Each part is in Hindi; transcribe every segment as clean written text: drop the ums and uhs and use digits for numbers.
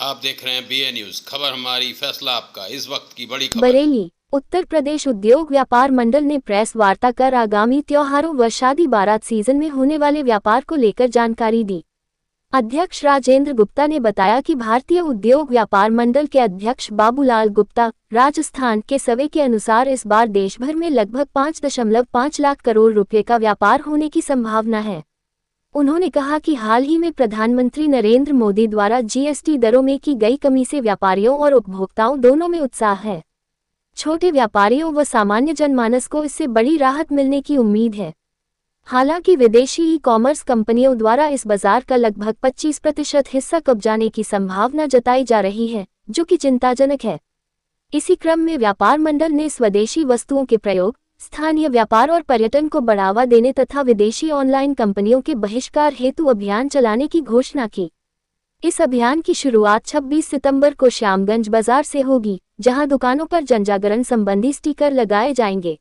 आप देख रहे हैं BA न्यूज, खबर हमारी फैसला आपका। इस वक्त की बड़ी खबर। बरेली उत्तर प्रदेश उद्योग व्यापार मंडल ने प्रेस वार्ता कर आगामी त्योहारों व शादी बारात सीजन में होने वाले व्यापार को लेकर जानकारी दी। अध्यक्ष राजेंद्र गुप्ता ने बताया कि भारतीय उद्योग व्यापार मंडल के अध्यक्ष बाबूलाल गुप्ता राजस्थान के सर्वे के अनुसार इस बार देश भर में लगभग 5.5 लाख करोड़ रुपए का व्यापार होने की संभावना है। उन्होंने कहा कि हाल ही में प्रधानमंत्री नरेंद्र मोदी द्वारा GST दरों में की गई कमी से व्यापारियों और उपभोक्ताओं दोनों में उत्साह है। छोटे व्यापारियों व सामान्य जनमानस को इससे बड़ी राहत मिलने की उम्मीद है। हालांकि विदेशी ई-कॉमर्स कंपनियों द्वारा इस बाजार का लगभग 25% हिस्सा कब्जाने की संभावना जताई जा रही है, जो कि चिंताजनक है। इसी क्रम में व्यापार मंडल ने स्वदेशी वस्तुओं के प्रयोग, स्थानीय व्यापार और पर्यटन को बढ़ावा देने तथा विदेशी ऑनलाइन कंपनियों के बहिष्कार हेतु अभियान चलाने की घोषणा की। इस अभियान की शुरुआत 26 सितंबर को श्यामगंज बाजार से होगी, जहां दुकानों पर जनजागरण संबंधी स्टिकर लगाए जाएंगे।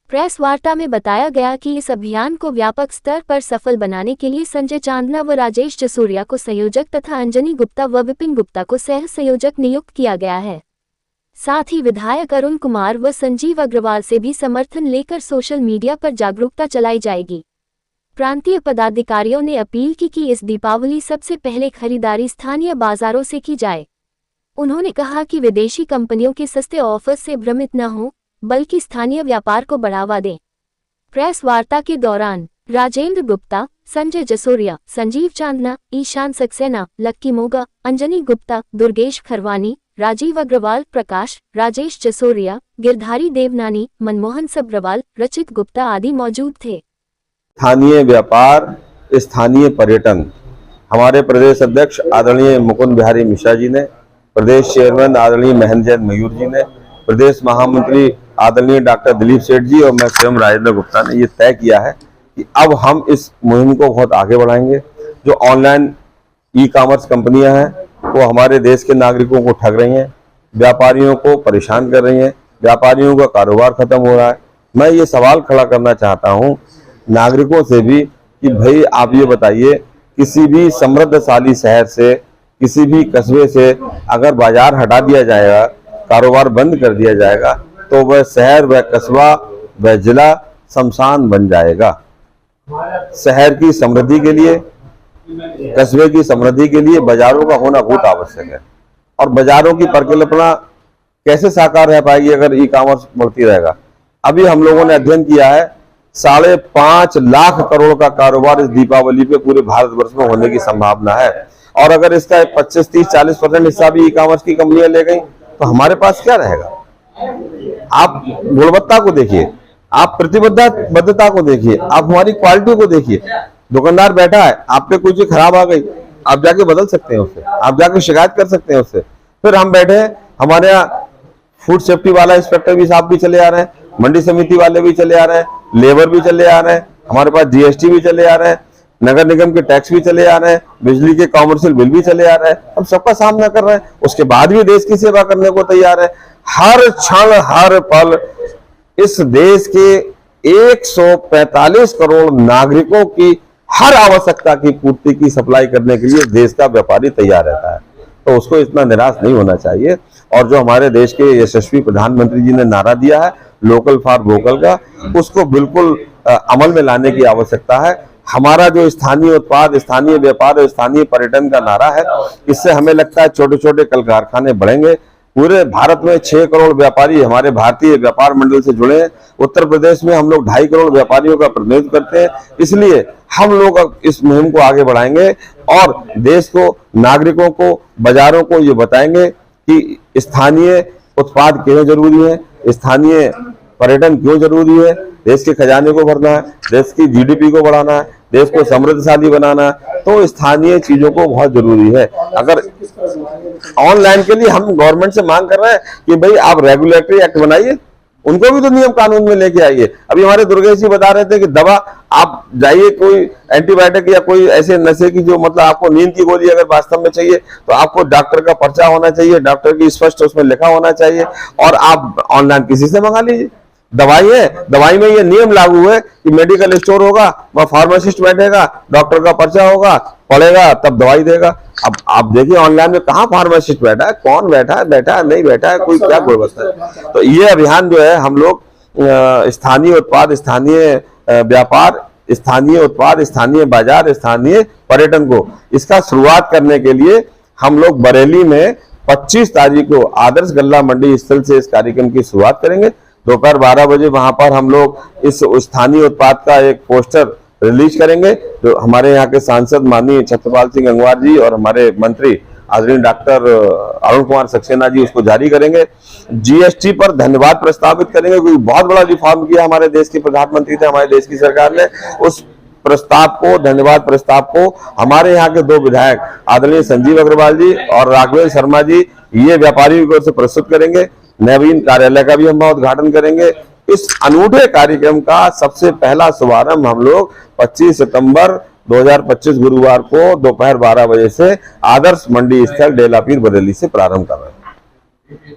प्रेस वार्ता में बताया गया कि इस अभियान को व्यापक स्तर पर सफल बनाने के लिए संजय चांदना व राजेश जसोरिया को संयोजक तथा अंजनी गुप्ता व विपिन गुप्ता को सह संयोजक नियुक्त किया गया है। साथ ही विधायक अरुण कुमार व संजीव अग्रवाल से भी समर्थन लेकर सोशल मीडिया पर जागरूकता चलाई जाएगी। प्रांतीय पदाधिकारियों ने अपील की कि इस दीपावली सबसे पहले खरीदारी स्थानीय बाजारों से की जाए। उन्होंने कहा कि विदेशी कंपनियों के सस्ते ऑफर से भ्रमित न हो, बल्कि स्थानीय व्यापार को बढ़ावा दें। प्रेस वार्ता के दौरान राजेंद्र गुप्ता, संजय जसोरिया, संजीव चांदना, ईशान सक्सेना, लक्की मोगा, अंजनी गुप्ता, दुर्गेश खरवानी, राजीव अग्रवाल, प्रकाश, राजेश जसोरिया, गिरधारी देवनानी, मनमोहन सब्रवाल, रचित गुप्ता आदि मौजूद थे। स्थानीय व्यापार, स्थानीय पर्यटन, हमारे प्रदेश अध्यक्ष आदरणीय मुकुंद बिहारी मिश्रा जी ने, प्रदेश चेयरमैन आदरणीय महेंद्र जैन मयूर जी ने, प्रदेश महामंत्री आदरणीय डॉक्टर दिलीप सेठ जी और मैं स्वयं राजेंद्र गुप्ता ने ये तय किया है कि अब हम इस मुहिम को बहुत आगे बढ़ाएंगे। जो ऑनलाइन ई-कॉमर्स कंपनियां हैं वो हमारे देश के नागरिकों को ठग रही हैं, व्यापारियों को परेशान कर रही हैं, व्यापारियों का कारोबार खत्म हो रहा है। मैं ये सवाल खड़ा करना चाहता हूँ नागरिकों से भी कि भाई आप ये बताइए, किसी भी समृद्धशाली शहर से, किसी भी कस्बे से अगर बाजार हटा दिया जाएगा, कारोबार बंद कर दिया जाएगा, तो वह शहर, वह कस्बा, वह जिला शमशान बन जाएगा। शहर की समृद्धि के लिए, कस्बे की समृद्धि के लिए बाजारों का होना बहुत आवश्यक है। और बाजारों की परिकल्पना कैसे साकार रह पाएगी अगर ई-कॉमर्स बढ़ती रहेगा। अभी हम लोगों ने अध्ययन किया है 5.5 लाख करोड़ का कारोबार इस दीपावली पे पूरे भारतवर्ष में होने की संभावना है। और अगर इसका 25, 30, 40% हिस्सा भी ई-कॉमर्स की कंपनियां ले गई तो हमारे पास क्या रहेगा। आप गुणवत्ता को देखिए, आप प्रतिबद्धता को देखिए, आप हमारी क्वालिटी को देखिए। दुकानदार बैठा है, आप पे कोई चीज खराब आ गई, आप जाके बदल सकते हैं उससे, आप जाके शिकायत कर सकते हैं उससे। फिर हम बैठे हैं, हमारे यहाँ फूड सेफ्टी वाला इंस्पेक्टर भी साहब भी चले आ रहे हैं, मंडी समिति वाले भी चले आ रहे हैं, लेबर भी चले आ रहे हैं, हमारे पास GST भी चले आ रहे हैं, नगर निगम के टैक्स भी चले आ रहे हैं, बिजली के कॉमर्शियल बिल भी चले आ रहे हैं। हम सबका सामना कर रहे हैं, उसके बाद भी देश की सेवा करने को तैयार है। हर क्षण, हर पल इस देश के 145 करोड़ नागरिकों की हर आवश्यकता की पूर्ति की सप्लाई करने के लिए देश का व्यापारी तैयार रहता है, तो उसको इतना निराश नहीं होना चाहिए। और जो हमारे देश के यशस्वी प्रधानमंत्री जी ने नारा दिया है लोकल फॉर वोकल का, उसको बिल्कुल अमल में लाने की आवश्यकता है। हमारा जो स्थानीय उत्पाद, स्थानीय व्यापार और स्थानीय पर्यटन का नारा है, इससे हमें लगता है छोटे छोटे कल कारखाने बढ़ेंगे। पूरे भारत में 6 करोड़ व्यापारी हमारे भारतीय व्यापार मंडल से जुड़े हैं। उत्तर प्रदेश में हम लोग 2.5 करोड़ व्यापारियों का प्रतिनिधित्व करते हैं। इसलिए हम लोग इस मुहिम को आगे बढ़ाएंगे और देश को, नागरिकों को, बाजारों को ये बताएंगे कि स्थानीय उत्पाद क्यों जरूरी है, स्थानीय पर्यटन क्यों जरूरी है। देश के खजाने को भरना है, देश की GDP को बढ़ाना है, देश को समृद्धशाली बनाना है, तो स्थानीय चीजों को बहुत जरूरी है। अगर ऑनलाइन के लिए हम गवर्नमेंट से मांग कर रहे हैं कि भाई आप रेगुलेटरी एक्ट बनाइए, उनको भी तो नियम कानून में लेके आइए। अभी हमारे दुर्गेश जी बता रहे थे कि दवा आप जाइए, कोई एंटीबायोटिक या कोई ऐसे नशे की जो मतलब आपको नींद की गोली अगर वास्तव में चाहिए तो आपको डॉक्टर का पर्चा होना चाहिए, डॉक्टर की स्पष्ट उसमें लिखा होना चाहिए, और आप ऑनलाइन किसी से मंगा लीजिए। दवाई है, दवाई में ये नियम लागू है कि मेडिकल स्टोर होगा, वह फार्मासिस्ट बैठेगा, डॉक्टर का पर्चा होगा, पढ़ेगा तब दवाई देगा। अब आप देखिए ऑनलाइन में कहाँ फार्मासिस्ट बैठा है, कौन बैठा है, नहीं बैठा है, कोई क्या व्यवस्था है। तो ये अभियान जो है हम लोग स्थानीय उत्पाद, स्थानीय व्यापार, स्थानीय उत्पाद, स्थानीय बाजार, स्थानीय पर्यटन को इसका शुरुआत करने के लिए हम लोग बरेली में 25 तारीख को आदर्श गल्ला मंडी स्थल से इस कार्यक्रम की शुरुआत करेंगे। दोपहर 12 बजे वहां पर हम लोग इस स्थानीय उत्पाद का एक पोस्टर रिलीज करेंगे, जो हमारे यहाँ के सांसद माननीय छत्रपाल सिंह गंगवार जी और हमारे मंत्री आदरणीय डॉक्टर अरुण कुमार सक्सेना जी उसको जारी करेंगे। जीएसटी पर धन्यवाद प्रस्तावित करेंगे, क्योंकि बहुत बड़ा रिफॉर्म किया हमारे देश के प्रधानमंत्री थे, हमारे देश की सरकार ने। उस प्रस्ताव को, धन्यवाद प्रस्ताव को हमारे यहाँ के 2 विधायक आदरणीय संजीव अग्रवाल जी और राघवेंद्र शर्मा जी ये व्यापारियों की ओर से प्रस्तुत करेंगे। नवीन कार्यालय का भी हम उद्घाटन करेंगे। इस अनूठे कार्यक्रम का सबसे पहला शुभारंभ हम लोग 25 सितंबर 2025 गुरुवार को दोपहर 12 बजे से आदर्श मंडी स्थल डेलापीर बरेली से प्रारंभ कर रहे हैं।